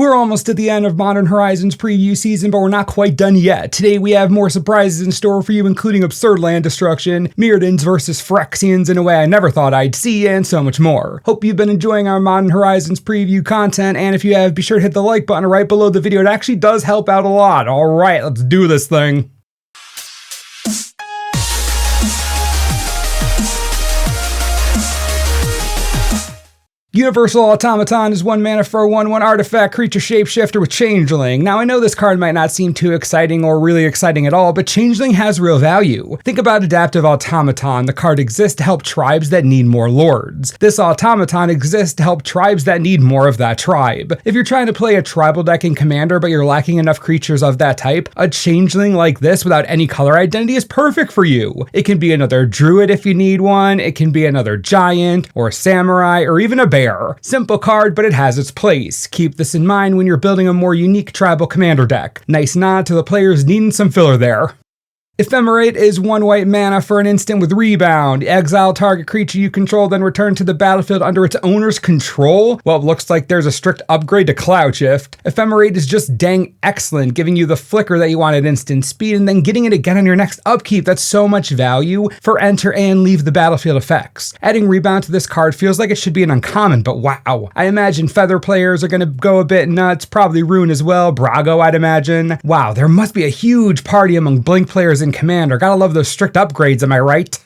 We're almost at the end of Modern Horizons preview season, but we're not quite done yet. Today we have more surprises in store for you, including absurd land destruction, Mirrodins versus Phyrexians in a way I never thought I'd see, and so much more. Hope you've been enjoying our Modern Horizons preview content, and if you have, be sure to hit the like button right below the video. It actually does help out a lot. Alright, let's do this thing. Universal Automaton is 1 mana for a 1/1 artifact creature shapeshifter with Changeling. Now I know this card might not seem too exciting or really exciting at all, but Changeling has real value. Think about Adaptive Automaton. The card exists to help tribes that need more lords. This Automaton exists to help tribes that need more of that tribe. If you're trying to play a tribal deck in Commander but you're lacking enough creatures of that type, a Changeling like this without any color identity is perfect for you. It can be another druid if you need one, it can be another giant, or samurai, or even a bear. Simple card, but it has its place. Keep this in mind when you're building a more unique tribal commander deck. Nice nod to the players needing some filler there. Ephemerate is 1 white mana for an instant with rebound. Exile target creature you control, then return to the battlefield under its owner's control? Well, it looks like there's a strict upgrade to Cloud Shift. Ephemerate is just dang excellent, giving you the flicker that you want at instant speed, and then getting it again on your next upkeep. That's so much value for enter and leave the battlefield effects. Adding rebound to this card feels like it should be an uncommon, but wow. I imagine Feather players are gonna go a bit nuts, probably Rune as well, Brago I'd imagine. Wow, there must be a huge party among Blink players in Commander. Gotta love those strict upgrades, am I right?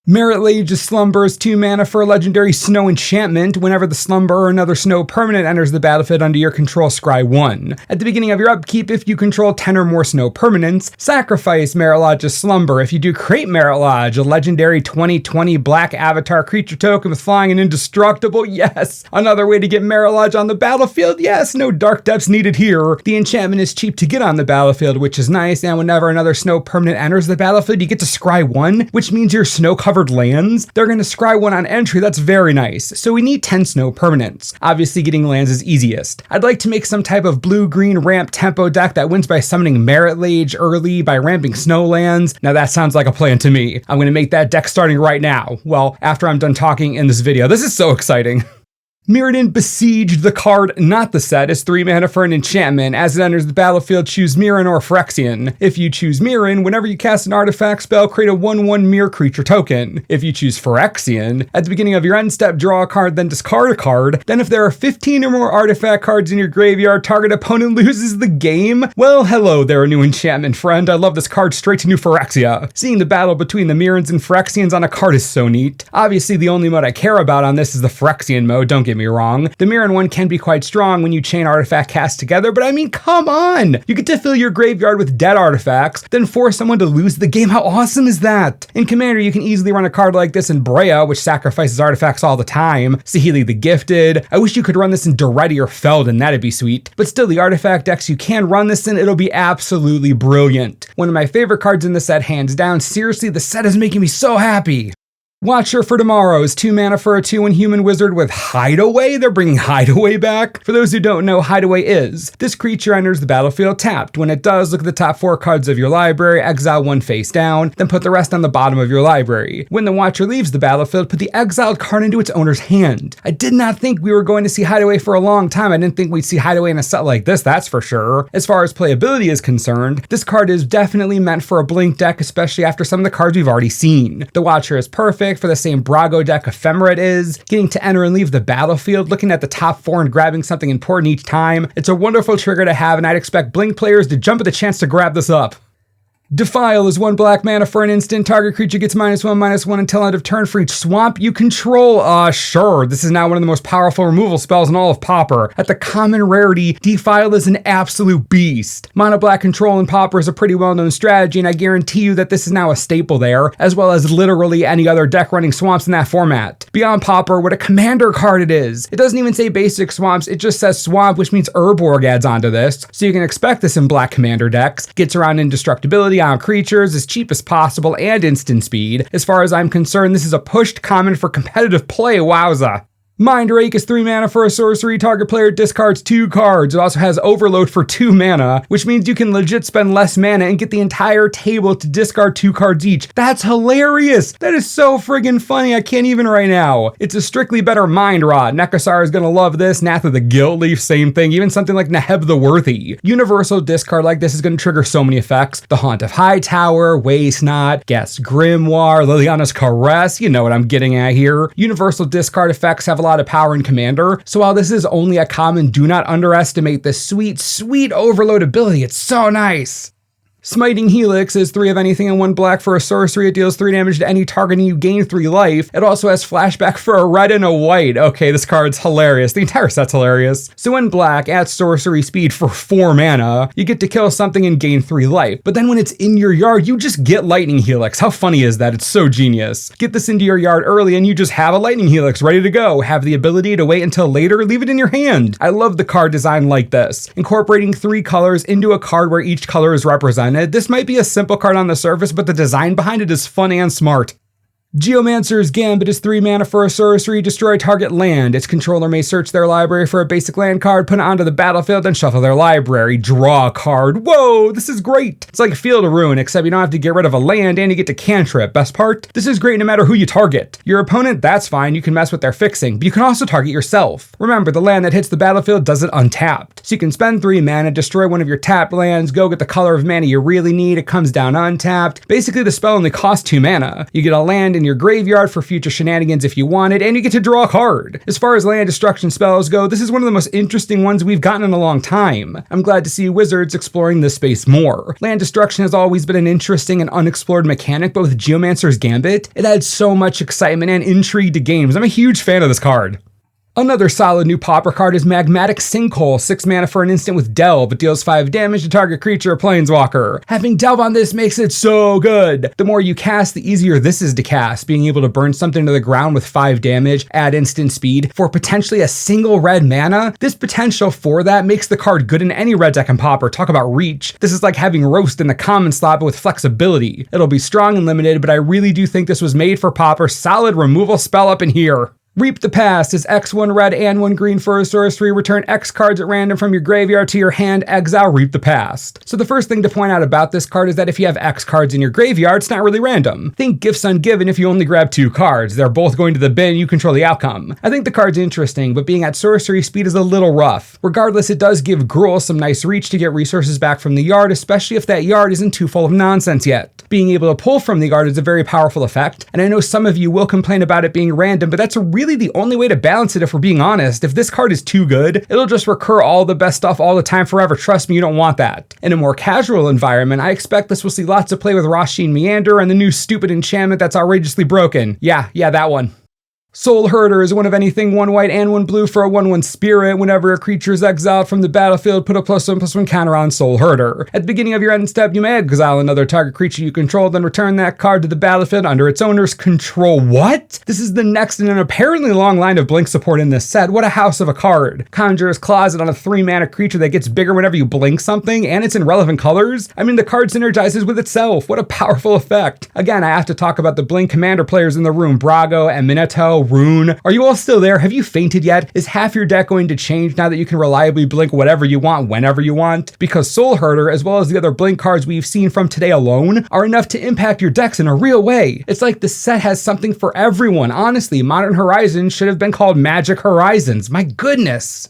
Marit Lage Slumber is 2 mana for a legendary snow enchantment. Whenever the Slumber or another snow permanent enters the battlefield under your control, scry 1. At the beginning of your upkeep, if you control 10 or more snow permanents, sacrifice Marit Lage's Slumber. If you do, create Marit Lage, a legendary 20/20 black avatar creature token with flying and indestructible. Yes! Another way to get Marit Lage on the battlefield. Yes, no dark depths needed here. The enchantment is cheap to get on the battlefield, which is nice, and whenever another snow permanent enters the battlefield, you get to scry 1, which means your snow-covered lands, they're going to scry 1 on entry. That's very nice. So we need 10 snow permanents. Obviously getting lands is easiest. I'd like to make some type of blue-green ramp tempo deck that wins by summoning Marit Lage early by ramping snow lands. Now that sounds like a plan to me. I'm going to make that deck starting right now. Well, after I'm done talking in this video. This is so exciting. Mirrodin Besieged, the card, not the set, is 3 mana for an enchantment. As it enters the battlefield, choose Mirrodin or Phyrexian. If you choose Mirrodin, whenever you cast an artifact spell, create a 1/1 mirror creature token. If you choose Phyrexian, at the beginning of your end step, draw a card, then discard a card. Then if there are 15 or more artifact cards in your graveyard, target opponent loses the game. Well, hello there, new enchantment friend. I love this card straight to new Phyrexia. Seeing the battle between the Mirrodins and Phyrexians on a card is so neat. Obviously, the only mode I care about on this is the Phyrexian mode, don't get me wrong. The Mirrodin one can be quite strong when you chain artifact casts together, but I mean, come on! You get to fill your graveyard with dead artifacts, then force someone to lose the game. How awesome is that? In Commander, you can easily run a card like this in Brea, which sacrifices artifacts all the time. Saheeli the Gifted. I wish you could run this in Doretti or Feldon, that'd be sweet. But still, the artifact decks you can run this in, it'll be absolutely brilliant. One of my favorite cards in the set, hands down. Seriously, the set is making me so happy. Watcher for Tomorrow is 2 mana for a 2/1 human wizard with Hideaway. They're bringing Hideaway back. For those who don't know, Hideaway is this creature enters the battlefield tapped. When it does, look at the top 4 cards of your library, exile 1 face down, then put the rest on the bottom of your library. When the Watcher leaves the battlefield, put the exiled card into its owner's hand. I did not think we were going to see Hideaway for a long time. I didn't think we'd see Hideaway in a set like this, that's for sure. As far as playability is concerned, this card is definitely meant for a Blink deck, especially after some of the cards we've already seen. The Watcher is perfect for the same Brago deck Ephemerate is, getting to enter and leave the battlefield, looking at the top 4 and grabbing something important each time. It's a wonderful trigger to have, and I'd expect Blink players to jump at the chance to grab this up. Defile is 1 black mana for an instant. Target creature gets -1/-1 until end of turn for each swamp you control. Sure. This is now one of the most powerful removal spells in all of Pauper. At the common rarity, Defile is an absolute beast. Mono black control in Pauper is a pretty well-known strategy, and I guarantee you that this is now a staple there, as well as literally any other deck running swamps in that format. Beyond Pauper, what a commander card it is. It doesn't even say basic swamps, it just says swamp, which means Urborg adds onto this, so you can expect this in black commander decks. Gets around indestructibility on creatures as cheap as possible and instant speed. As far as I'm concerned, this is a pushed common for competitive play, wowza. Mind Rake is 3 mana for a sorcery. Target player discards 2 cards. It also has Overload for 2 mana, which means you can legit spend less mana and get the entire table to discard 2 cards each. That's hilarious! That is so friggin' funny, I can't even right now. It's a strictly better Mind Rot. Nekasar is gonna love this. Nath of the Guilt Leaf, same thing. Even something like Neheb the Worthy. Universal discard like this is gonna trigger so many effects. The Haunt of Hightower, Waste Not, Guest Grimoire, Liliana's Caress, you know what I'm getting at here. Universal discard effects have a lot of power in Commander, so while this is only a common, do not underestimate the sweet, sweet Overload ability. It's so nice. Smiting Hilux is 3 of anything and 1 black for a sorcery. It deals 3 damage to any target and you gain 3 life. It also has flashback for a red and a white. Okay, this card's hilarious. The entire set's hilarious. So in black, at sorcery speed for 4 mana, you get to kill something and gain 3 life. But then when it's in your yard, you just get Lightning Helix. How funny is that? It's so genius. Get this into your yard early and you just have a Lightning Helix ready to go. Have the ability to wait until later, leave it in your hand. I love the card design like this. Incorporating 3 colors into a card where each color is represented. This might be a simple card on the surface, but the design behind it is fun and smart. Geomancers Gambit is 3 mana for a sorcery. Destroy target land. Its controller may search their library for a basic land card, put it onto the battlefield, and shuffle their library. Draw a card. Whoa, this is great. It's like Field of Ruin, except you don't have to get rid of a land and you get to cantrip. Best part? This is great no matter who you target. Your opponent, that's fine, you can mess with their fixing, but you can also target yourself. Remember, the land that hits the battlefield does it untapped. So you can spend 3 mana, destroy one of your tapped lands, go get the color of mana you really need, it comes down untapped. Basically, the spell only costs 2 mana. You get a land in your graveyard for future shenanigans if you want it, and you get to draw a card. As far as land destruction spells go, this is one of the most interesting ones we've gotten in a long time. I'm glad to see Wizards exploring this space more. Land destruction has always been an interesting and unexplored mechanic, but with Geomancers Gambit, it adds so much excitement and intrigue to games. I'm a huge fan of this card. Another solid new popper card is Magmatic Sinkhole, 6 mana for an instant with Delve. It deals 5 damage to target creature or planeswalker. Having Delve on this makes it so good. The more you cast, the easier this is to cast. Being able to burn something to the ground with 5 damage, add instant speed, for potentially a single red mana, this potential for that makes the card good in any red deck and popper. Talk about reach. This is like having Roast in the common slot, but with flexibility. It'll be strong and limited, but I really do think this was made for popper. Solid removal spell up in here. Reap the Past is X1 red and 1 green for a sorcery. Return X cards at random from your graveyard to your hand, exile Reap the Past. So the first thing to point out about this card is that if you have X cards in your graveyard, it's not really random. Think Gifts Ungiven if you only grab 2 cards. They're both going to the bin, you control the outcome. I think the card's interesting, but being at sorcery speed is a little rough. Regardless, it does give Gruul some nice reach to get resources back from the yard, especially if that yard isn't too full of nonsense yet. Being able to pull from the yard is a very powerful effect, and I know some of you will complain about it being random, but that's really the only way to balance it if we're being honest. If this card is too good, it'll just recur all the best stuff all the time forever. Trust me, you don't want that. In a more casual environment, I expect this will see lots of play with Rasheen Meander and the new stupid enchantment that's outrageously broken. Yeah, that one. Soul Herder is 1 of anything, 1 white and 1 blue for a 1/1 spirit. Whenever a creature is exiled from the battlefield, put a +1/+1 counter on Soul Herder. At the beginning of your end step, you may exile another target creature you control, then return that card to the battlefield under its owner's control. What? This is the next in an apparently long line of blink support in this set. What a house of a card. Conjurer's Closet on a 3 mana creature that gets bigger whenever you blink something, and it's in relevant colors? I mean, the card synergizes with itself. What a powerful effect. Again, I have to talk about the blink commander players in the room. Brago and Minato, Rune. Are you all still there? Have you fainted yet? Is half your deck going to change now that you can reliably blink whatever you want, whenever you want? Because Soul Herder, as well as the other blink cards we've seen from today alone, are enough to impact your decks in a real way. It's like the set has something for everyone. Honestly, Modern Horizons should have been called Magic Horizons. My goodness.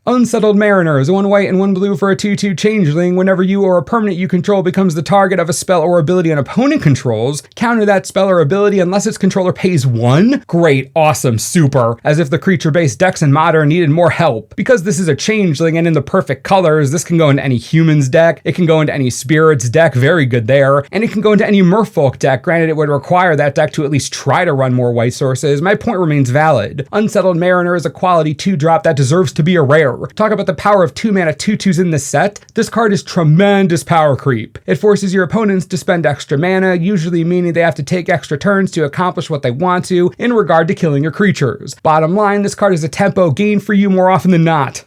Unsettled Mariners, 1 white and 1 blue for a 2/2 changeling. Whenever you or a permanent you control becomes the target of a spell or ability an opponent controls, counter that spell or ability unless its controller pays 1? Great, awesome, super. As if the creature-based decks in Modern needed more help. Because this is a changeling and in the perfect colors, this can go into any human's deck, it can go into any spirit's deck, very good there, and it can go into any merfolk deck. Granted, it would require that deck to at least try to run more white sources. My point remains valid. Unsettled Mariner is a quality 2-drop that deserves to be a rare. Talk about the power of 2 mana 2/2s in this set. This card is tremendous power creep. It forces your opponents to spend extra mana, usually meaning they have to take extra turns to accomplish what they want to in regard to killing your creatures. Bottom line, this card is a tempo gain for you more often than not.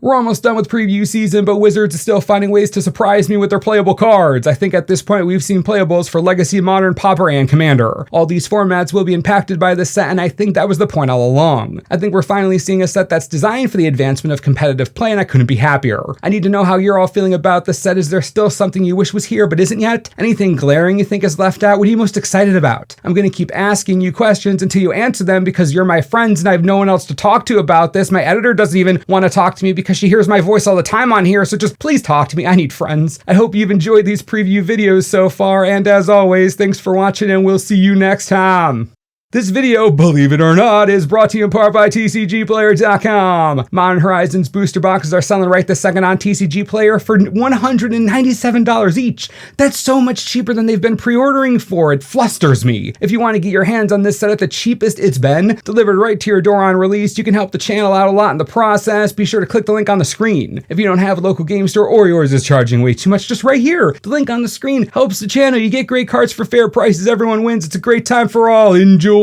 We're almost done with preview season, but Wizards is still finding ways to surprise me with their playable cards. I think at this point we've seen playables for Legacy, Modern, Pauper, and Commander. All these formats will be impacted by this set, and I think that was the point all along. I think we're finally seeing a set that's designed for the advancement of competitive play, and I couldn't be happier. I need to know how you're all feeling about this set. Is there still something you wish was here but isn't yet? Anything glaring you think is left out? What are you most excited about? I'm going to keep asking you questions until you answer them because you're my friends and I have no one else to talk to about this. My editor doesn't even want to talk to me because she hears my voice all the time on here, so just please talk to me. I need friends. I hope you've enjoyed these preview videos so far, and as always, thanks for watching and we'll see you next time. This video, believe it or not, is brought to you in part by TCGplayer.com. Modern Horizons booster boxes are selling right this second on TCG Player for $197 each. That's so much cheaper than they've been pre-ordering for. It flusters me. If you want to get your hands on this set at the cheapest it's been, delivered right to your door on release, you can help the channel out a lot in the process. Be sure to click the link on the screen. If you don't have a local game store or yours is charging way too much, just right here. The link on the screen helps the channel. You get great cards for fair prices. Everyone wins. It's a great time for all. Enjoy.